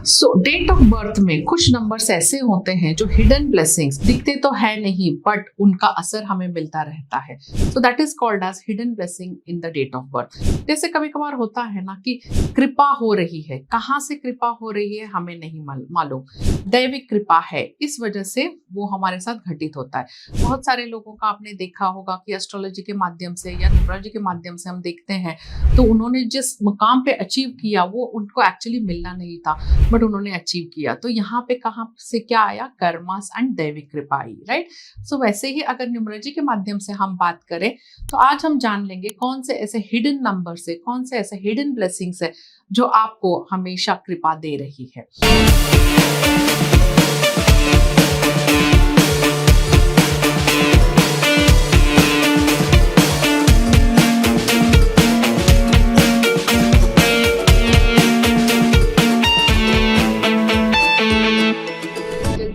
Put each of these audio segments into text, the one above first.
So date of birth में कुछ numbers ऐसे होते हैं जो हिडन ब्लेसिंग्स दिखते तो है नहीं बट उनका असर हमें मिलता रहता है। So that is called as hidden blessing in the date of birth. जैसे कभी कभार होता है ना कि कृपा हो रही है, कहाँ से कृपा हो रही है हमें नहीं मालूम, दैविक कृपा है, इस वजह से वो हमारे साथ घटित होता है। बहुत सारे लोगों का आपने देखा होगा कि एस्ट्रोलॉजी के माध्यम से या न्यूमरोलॉजी के माध्यम से हम देखते हैं तो उन्होंने जिस मुकाम पे अचीव किया वो उनको एक्चुअली मिलना नहीं था बट उन्होंने अचीव किया। तो यहाँ पे कहाँ से क्या आया? कर्मास एंड दैविक कृपा आई, राइट। सो वैसे ही अगर न्यूमरोलॉजी के माध्यम से हम बात करें तो आज हम जान लेंगे कौन से ऐसे हिडन नंबर से, कौन से ऐसे हिडन ब्लेसिंग्स है जो आपको हमेशा कृपा दे रही है।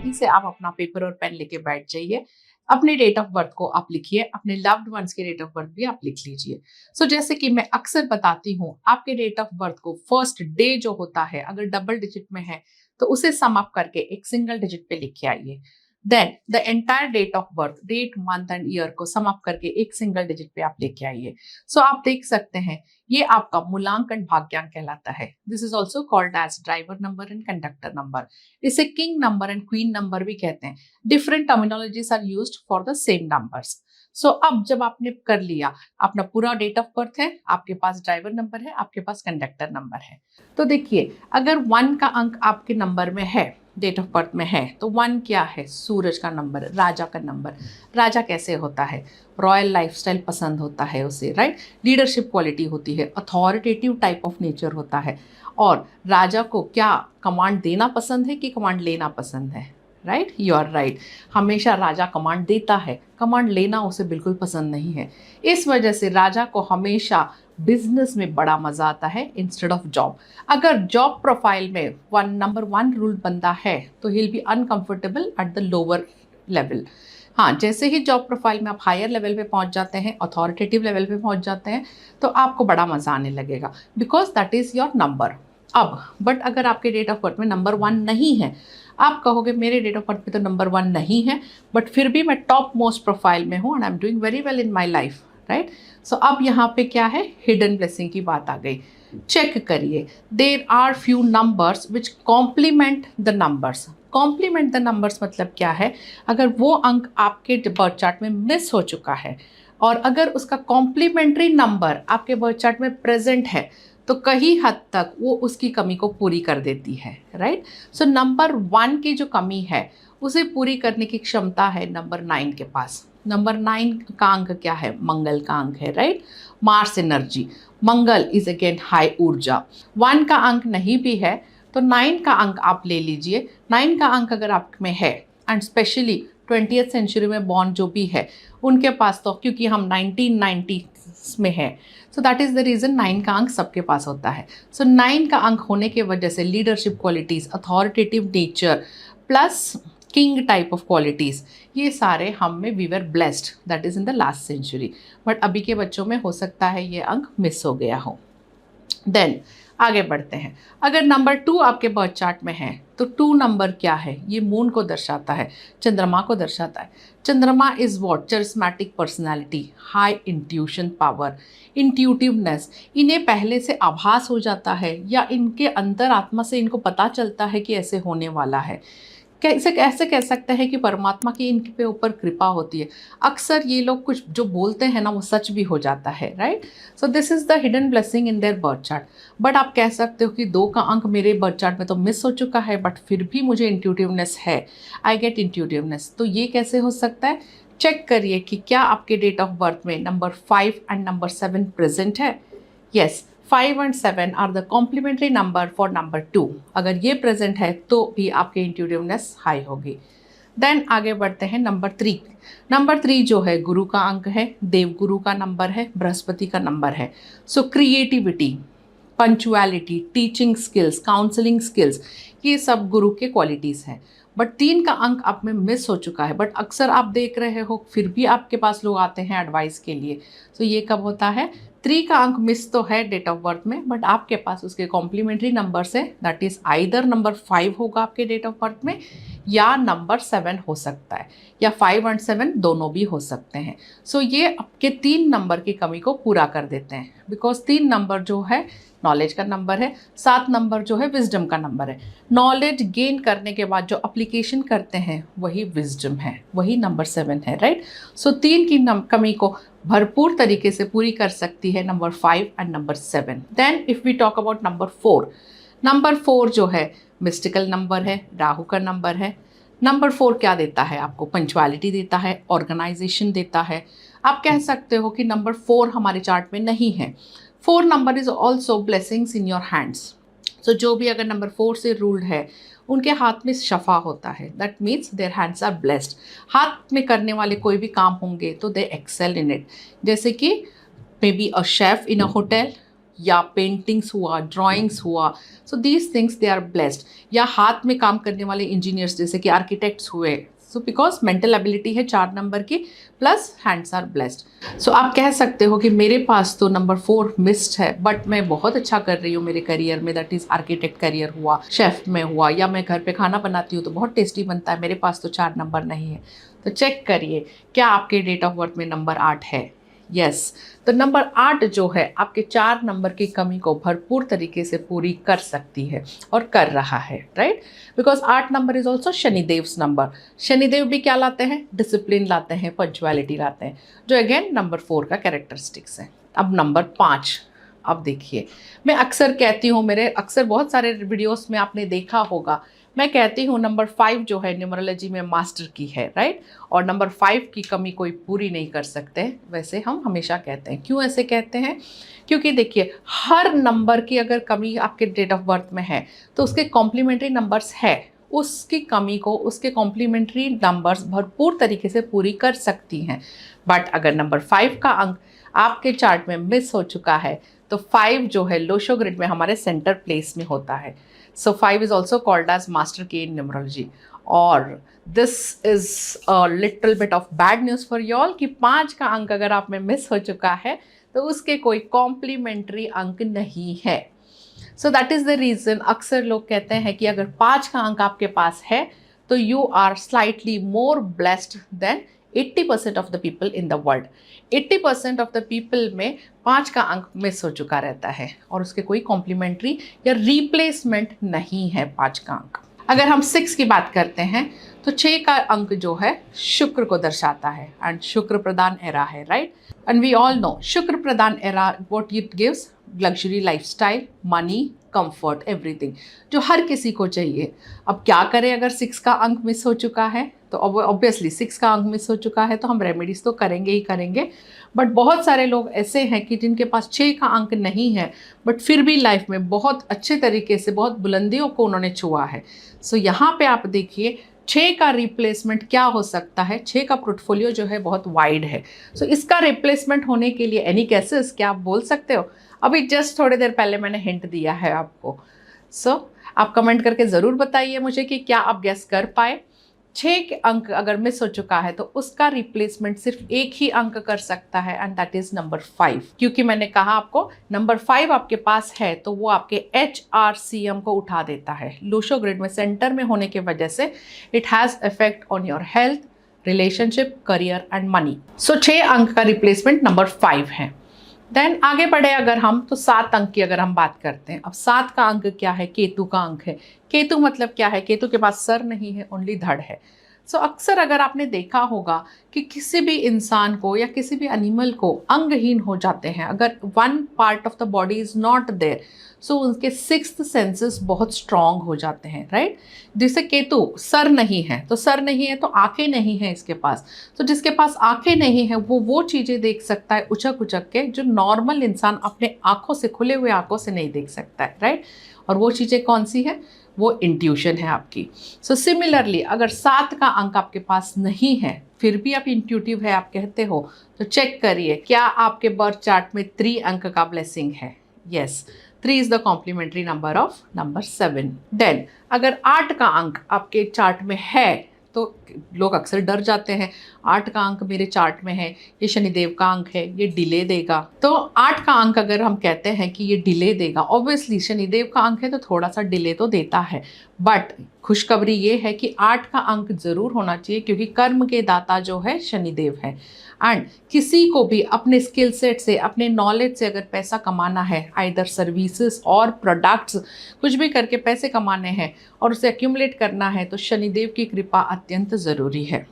से आप अपना पेपर और पेन लेके बैठ जाइए, अपने डेट ऑफ बर्थ को आप लिखिए, अपने लव्ड वंस के डेट ऑफ बर्थ भी आप लिख लीजिए। सो जैसे कि मैं अक्सर बताती हूँ, आपके डेट ऑफ बर्थ को फर्स्ट डे जो होता है अगर डबल डिजिट में है तो उसे सम अप करके एक सिंगल डिजिट पे लिख के आइए। Then the entire date of birth, date month and year को सम अप करके एक सिंगल डिजिट पे आप लेके आइए। सो आप देख सकते हैं ये आपका मूलांकन भाग्यांक कहलाता है। This is also called as driver number and conductor number. इसे king number and queen number भी कहते हैं। Different terminologies are used for the same numbers. So अब जब आपने कर लिया, अपना पूरा डेट ऑफ बर्थ है, आपके पास ड्राइवर नंबर है, आपके पास कंडक्टर नंबर है, तो देखिए अगर 1 का अंक आपके नंबर में है, डेट ऑफ बर्थ में है, तो 1 क्या है? सूरज का नंबर, राजा का नंबर। राजा कैसे होता है? रॉयल लाइफस्टाइल पसंद होता है उसे, राइट। लीडरशिप क्वालिटी होती है, अथॉरिटेटिव टाइप ऑफ नेचर होता है। और राजा को क्या कमांड देना पसंद है कि कमांड लेना पसंद है? Right, you are right. हमेशा राजा कमांड देता है, कमांड लेना उसे बिल्कुल पसंद नहीं है। इस वजह से राजा को हमेशा बिजनेस में बड़ा मजा आता है इंस्टेड ऑफ जॉब। अगर जॉब प्रोफाइल में नंबर 1 रूल बंदा है तो he will be uncomfortable at the lower level. हाँ, जैसे ही जॉब प्रोफाइल में आप हायर लेवल पे पहुंच जाते हैं, अथॉरिटेटिव लेवल पे पहुंच जाते हैं, तो आपको बड़ा मजा आने लगेगा because that is your number. अब बट अगर आपके डेट ऑफ बर्थ में नंबर 1 नहीं है, आप कहोगे मेरे डेट ऑफ बर्थ में तो नंबर 1 नहीं है बट फिर भी मैं टॉप मोस्ट प्रोफाइल में हूँ and I am doing very well in my life, right. So अब यहाँ पे क्या है? हिडन ब्लेसिंग की बात आ गई। चेक करिए, there are few numbers which complement the numbers. Complement the numbers मतलब क्या है? अगर वो अंक आपके बर्थ चार्ट में मिस हो चुका है और अगर उसका कॉम्प्लीमेंट्री नंबर आपके बर्थ चार्ट में प्रेजेंट है तो कहीं हद तक वो उसकी कमी को पूरी कर देती है, राइट। सो नंबर 1 की जो कमी है उसे पूरी करने की क्षमता है नंबर 9 के पास। नंबर 9 का अंक क्या है? मंगल का अंक है, right. Mars energy, Mangal is again high ऊर्जा। 1 का अंक नहीं भी है तो 9 का अंक आप ले लीजिए। 9 का अंक अगर आप में है एंड स्पेशली 20th सेंचुरी में बॉर्न जो भी है उनके पास, तो क्योंकि हम 1990 में है, so that is the reason 9 का अंक सबके पास होता है। सो 9 का अंक होने के वजह से leadership qualities, authoritative nature plus king type of qualities, ये सारे हम में we were blessed, that is in the last century. But अभी के बच्चों में हो सकता है ये अंक मिस हो गया हो। देन आगे बढ़ते हैं। अगर नंबर 2 आपके बर्थ चार्ट में है तो 2 नंबर क्या है? ये मून को दर्शाता है, चंद्रमा को दर्शाता है। चंद्रमा is what? Charismatic personality, high intuition power, intuitiveness. इन्हें पहले से आभास हो जाता है या इनके अंतर आत्मा से इनको पता चलता है कि ऐसे होने वाला है। कैसे कह सकते हैं कि परमात्मा की इनके पे ऊपर कृपा होती है। अक्सर ये लोग कुछ जो बोलते हैं ना वो सच भी हो जाता है, right. So this is the hidden blessing in their birth chart. But आप कह सकते हो कि 2 का अंक मेरे बर्थ चार्ट में तो मिस हो चुका है बट फिर भी मुझे इंट्यूटिवनेस है, आई गेट इंट्यूटिवनेस। तो ये कैसे हो सकता है? चेक करिए कि क्या आपके डेट ऑफ बर्थ में नंबर 5 एंड नंबर 7 प्रेजेंट है। Yes, 5 and 7 are the complementary number for number 2। अगर ये प्रेजेंट है तो भी आपकी इंट्यूटिवनेस हाई होगी। देन आगे बढ़ते हैं नंबर 3। नंबर 3 जो है गुरु का अंक है, देवगुरु का नंबर है, बृहस्पति का नंबर है। सो creativity, punctuality, teaching skills, counselling skills, ये सब गुरु के क्वालिटीज़ हैं। बट 3 का अंक आप में मिस हो चुका है बट अक्सर आप देख रहे हो फिर भी आपके पास लोग आते हैं एडवाइस के लिए। तो ये कब होता है? 3 का अंक मिस तो है डेट ऑफ बर्थ में, बट आपके पास उसके कॉम्प्लीमेंट्री नंबर्स है, दैट इज आइदर नंबर 5 होगा आपके डेट ऑफ बर्थ में या नंबर 7 हो सकता है, या 5 और 7 दोनों भी हो सकते हैं। सो ये आपके 3 नंबर की कमी को पूरा कर देते हैं, बिकॉज 3 नंबर जो है नॉलेज का नंबर है, 7 नंबर जो है विजडम का नंबर है। नॉलेज गेन करने के बाद जो अप्लीकेशन करते हैं वही विजडम है, वही नंबर 7 है, राइट। सो 3 की कमी को भरपूर तरीके से पूरी कर सकती है number 5 and number 7। Then if we talk about number 4, number 4 जो है मिस्टिकल नंबर है, राहु का नंबर है। नंबर 4 क्या देता है आपको? पंक्चुअलिटी देता है, ऑर्गेनाइजेशन देता है। आप कह सकते हो कि नंबर 4 हमारे चार्ट में नहीं है। 4 number is also blessings in your hands. So जो भी अगर नंबर 4 से रूल्ड है उनके हाथ में शफा होता है, that means their hands are blessed. हाथ में करने वाले कोई भी काम होंगे तो दे एक्सेल इन इट, जैसे कि may be a chef in a hotel, या पेंटिंग्स हुआ, ड्राइंग्स हुआ, so these things they are blessed. या हाथ में काम करने वाले इंजीनियर्स जैसे कि आर्किटेक्ट्स हुए, सो बिकॉज मेंटल एबिलिटी है 4 नंबर की, प्लस हैंड्स आर ब्लेस्ड। सो आप कह सकते हो कि मेरे पास तो नंबर 4 मिस्ड है, बट मैं बहुत अच्छा कर रही हूँ मेरे करियर में, दैट इज आर्किटेक्ट करियर हुआ, शेफ में हुआ, या मैं घर पे खाना बनाती हूँ तो बहुत टेस्टी बनता है, मेरे पास तो 4 नंबर नहीं है। तो चेक करिए क्या आपके डेट ऑफ बर्थ में नंबर 8 है। यस, तो नंबर 8 जो है आपके 4 नंबर की कमी को भरपूर तरीके से पूरी कर सकती है और कर रहा है, right. Because 8 number is also Shanidev's number. Shanidev भी क्या लाते हैं? डिसिप्लिन लाते हैं, पंक्चुअलिटी लाते हैं, जो अगेन नंबर 4 का कैरेक्टरिस्टिक्स है। अब नंबर 5, अब देखिए, मैं अक्सर कहती हूँ, मेरे अक्सर बहुत सारे वीडियोस में आपने देखा होगा, मैं कहती हूँ नंबर 5 जो है न्यूमरोलॉजी में मास्टर की है, राइट। और नंबर 5 की कमी कोई पूरी नहीं कर सकते, वैसे हम हमेशा कहते हैं। क्यों ऐसे कहते हैं? क्योंकि देखिए, हर नंबर की अगर कमी आपके डेट ऑफ बर्थ में है तो उसके कॉम्प्लीमेंट्री नंबर्स है, उसकी कमी को उसके कॉम्प्लीमेंट्री नंबर्स भरपूर तरीके से पूरी कर सकती हैं। बट अगर नंबर 5 का अंक आपके चार्ट में मिस हो चुका है तो 5 जो है लोशो ग्रिड में हमारे सेंटर प्लेस में होता है। So 5 is also called as master key in numerology. और this is a little bit of bad news for you all कि 5 का अंक अगर आप में मिस हो चुका है तो उसके कोई कॉम्प्लीमेंट्री अंक नहीं है। So that is the reason अक्सर लोग कहते हैं कि अगर 5 का अंक आपके पास है तो you are slightly more blessed than 80% of the people in the world. 80% of the people में 5 का अंक मिस हो चुका रहता है और उसके कोई कॉम्प्लीमेंट्री या रिप्लेसमेंट नहीं है 5 का अंक। अगर हम 6 की बात करते हैं तो 6 का अंक जो है शुक्र को दर्शाता है, एंड शुक्र प्रदान एरा है, right. And we all know Shukra प्रदान era what it gives, luxury lifestyle, money, comfort, everything जो हर किसी को चाहिए। अब क्या करें अगर 6 का अंक मिस हो चुका है? तो ऑब्वियसली 6 का अंक मिस हो चुका है तो हम रेमेडीज तो करेंगे ही करेंगे, बट बहुत सारे लोग ऐसे हैं कि जिनके पास 6 का अंक नहीं है बट फिर भी लाइफ में बहुत अच्छे तरीके से बहुत बुलंदियों को उन्होंने छुआ है। सो यहाँ पे आप देखिए 6 का रिप्लेसमेंट क्या हो सकता है। 6 का पोर्टफोलियो जो है बहुत वाइड है। सो इसका रिप्लेसमेंट होने के लिए एनी केसेस क्या आप बोल सकते हो? अभी जस्ट थोड़ी देर पहले मैंने हिंट दिया है आपको। सो आप कमेंट करके ज़रूर बताइए मुझे कि क्या आप गेस कर पाए। 6 के अंक अगर मिस हो चुका है तो उसका रिप्लेसमेंट सिर्फ एक ही अंक कर सकता है, एंड दैट इज नंबर 5। क्योंकि मैंने कहा आपको नंबर 5 आपके पास है तो वो आपके HRCM को उठा देता है। लोशो ग्रिड में सेंटर में होने की वजह से it has effect on your health, relationship, career and money. So 6 अंक का रिप्लेसमेंट नंबर 5 है। देन आगे बढ़े अगर हम तो 7 अंक की अगर हम बात करते हैं। अब 7 का अंक क्या है? केतु का अंक है। केतु मतलब क्या है? केतु के पास सर नहीं है, ओनली धड़ है। सो अक्सर अगर आपने देखा होगा कि किसी भी इंसान को या किसी भी एनिमल को अंगहीन हो जाते हैं, अगर one part of the body is not there, so उनके 6th सेंसेस बहुत स्ट्रांग हो जाते हैं, राइट। जैसे केतु सर नहीं है तो सर नहीं है तो आंखें नहीं है इसके पास, तो जिसके पास आंखें नहीं है वो चीज़ें देख सकता है उचक उचक के जो नॉर्मल इंसान अपने आंखों से, खुले हुए आंखों से नहीं देख सकता है, राइट। और वो चीज़ें कौन सी है? वो इंट्यूशन है आपकी। सो सिमिलरली अगर 7 का अंक आपके पास नहीं है फिर भी आप इंट्यूटिव है आप कहते हो, तो चेक करिए क्या आपके बर्थ चार्ट में 3 अंक का ब्लेसिंग है। Yes, 3 is the complementary number of number 7। Then अगर 8 का अंक आपके चार्ट में है तो लोग अक्सर डर जाते हैं, 8 का अंक मेरे चार्ट में है, ये शनिदेव का अंक है, ये डिले देगा। तो 8 का अंक अगर हम कहते हैं कि ये डिले देगा, ऑब्वियसली शनिदेव का अंक है तो थोड़ा सा डिले तो देता है, बट खुशखबरी ये है कि 8 का अंक जरूर होना चाहिए, क्योंकि कर्म के दाता जो है शनिदेव है। एंड किसी को भी अपने स्किल सेट से, अपने नॉलेज से अगर पैसा कमाना है, आइदर सर्विसेज और प्रोडक्ट्स, कुछ भी करके पैसे कमाने हैं और उसे एक्यूमुलेट करना है, तो शनिदेव की कृपा अत्यंत ज़रूरी है।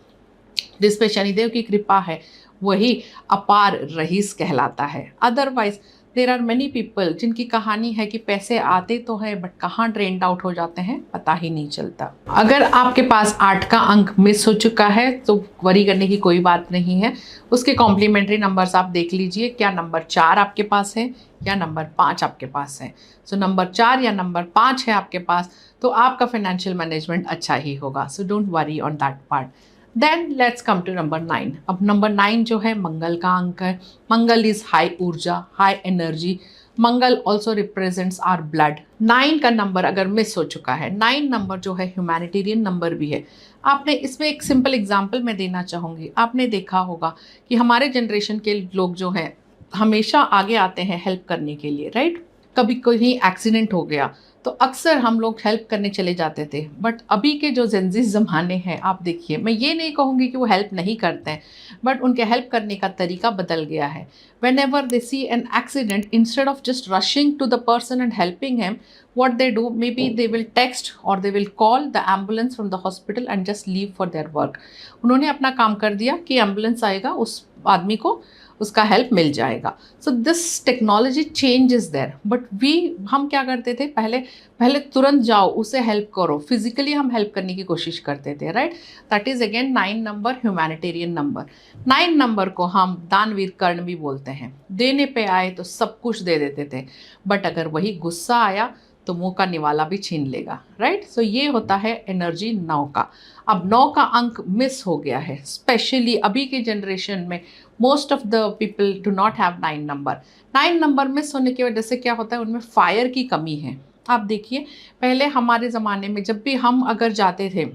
जिस पे शनिदेव की कृपा है वही अपार रईस कहलाता है। Otherwise there are many people जिनकी कहानी है कि पैसे आते तो है बट कहाँ ड्रेन्ड आउट हो जाते हैं पता ही नहीं चलता। अगर आपके पास 8 का अंक मिस हो चुका है तो वरी करने की कोई बात नहीं है। उसके कॉम्प्लीमेंट्री नंबर्स आप देख लीजिए, क्या नंबर 4 आपके पास है या नंबर 5 आपके पास है। सो नंबर 4 या नंबर 5 है आपके पास तो आपका फाइनेंशियल मैनेजमेंट अच्छा ही होगा। So don't worry on that part. Then let's come to number 9। अब नंबर 9 जो है मंगल का अंक है। मंगल इज हाई ऊर्जा, high energy. Mangal also represents our blood. 9 का नंबर अगर मिस हो चुका है, 9 नंबर जो है ह्यूमैनिटेरियन नंबर भी है। आपने इसमें एक सिंपल एग्जाम्पल मैं देना चाहूँगी। आपने देखा होगा कि हमारे जनरेशन के लोग जो हैं हमेशा आगे आते हैं हेल्प करने के लिए, राइट। कभी कोई एक्सीडेंट हो गया तो अक्सर हम लोग हेल्प करने चले जाते थे, बट अभी के जो जेंजीस ज़माने हैं आप देखिए, मैं ये नहीं कहूँगी कि वो हेल्प नहीं करते हैं, बट उनके हेल्प करने का तरीका बदल गया है। Whenever they see an accident, instead of just rushing to the person and helping him, what they do, maybe they will text or they will call the ambulance from the hospital and just leave for their work। उन्होंने अपना काम कर दिया कि ambulance आएगा, उस आदमी को उसका हेल्प मिल जाएगा। So this technology change is there, but हम क्या करते थे, पहले तुरंत जाओ उसे हेल्प करो, फिजिकली हम हेल्प करने की कोशिश करते थे, right. That is again 9 number, humanitarian number. 9 number को हम दानवीर कर्ण भी बोलते हैं। देने पे आए तो सब कुछ दे देते थे, बट अगर वही गुस्सा आया तो मुंह का निवाला भी छीन लेगा, राइट। सो ये होता है एनर्जी 9 का। अब 9 का अंक मिस हो गया है, स्पेशली अभी के जनरेशन में most of the people do not have 9 number. 9 number miss होने की वजह से क्या होता है, उनमें फायर की कमी है। आप देखिए, पहले हमारे ज़माने में जब भी हम अगर जाते थे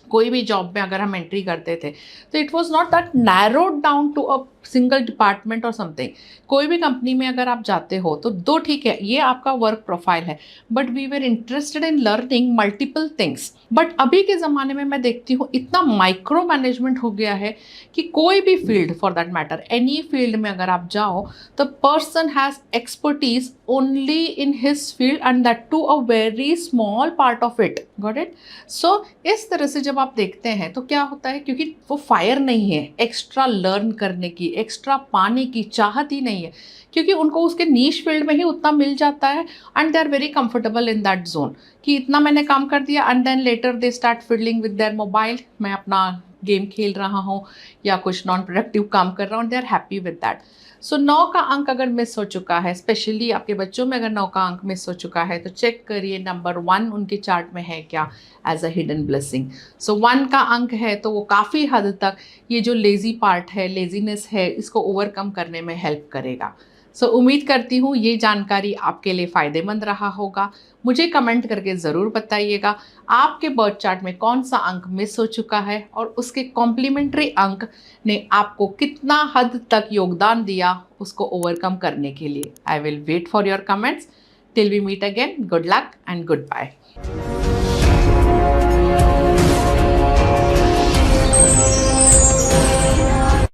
कोई भी जॉब में, अगर हम एंट्री करते थे तो it was not that narrowed down to a single department और समथिंग। कोई भी कंपनी में अगर आप जाते हो तो दो ठीक है, ये आपका वर्क प्रोफाइल है, but we were interested in learning multiple things. But अभी के ज़माने में मैं देखती हूँ इतना माइक्रो मैनेजमेंट हो गया है कि कोई भी field, for that matter any field में अगर आप जाओ तो person has expertise only in his field and that too a very small part of it. Got it. So इस तरह से जब आप देखते हैं तो क्या होता है, क्योंकि वो फायर नहीं है एक्स्ट्रा लर्न करने की, एक्स्ट्रा पाने की चाहत ही नहीं है, क्योंकि उनको उसके नीश फील्ड में ही उतना मिल जाता है and they are very comfortable in that zone कि इतना मैंने काम कर दिया and then later they start fiddling with their mobile. मैं अपना गेम खेल रहा हूँ या कुछ नॉन प्रोडक्टिव काम कर रहा हूँ, they are happy with that. So 9 का अंक अगर मिस हो चुका है, स्पेशली आपके बच्चों में अगर 9 का अंक मिस हो चुका है तो चेक करिए नंबर 1 उनके चार्ट में है क्या एज अ हिडन ब्लेसिंग। सो 1 का अंक है तो वो काफ़ी हद तक ये जो लेज़ी पार्ट है, लेजीनेस है, इसको ओवरकम करने में हेल्प करेगा। सो उम्मीद करती हूँ ये जानकारी आपके लिए फ़ायदेमंद रहा होगा। मुझे कमेंट करके ज़रूर बताइएगा आपके बर्थ चार्ट में कौन सा अंक मिस हो चुका है और उसके कॉम्प्लीमेंट्री अंक ने आपको कितना हद तक योगदान दिया उसको ओवरकम करने के लिए। I will wait for your comments. Till we meet again, good luck and good bye.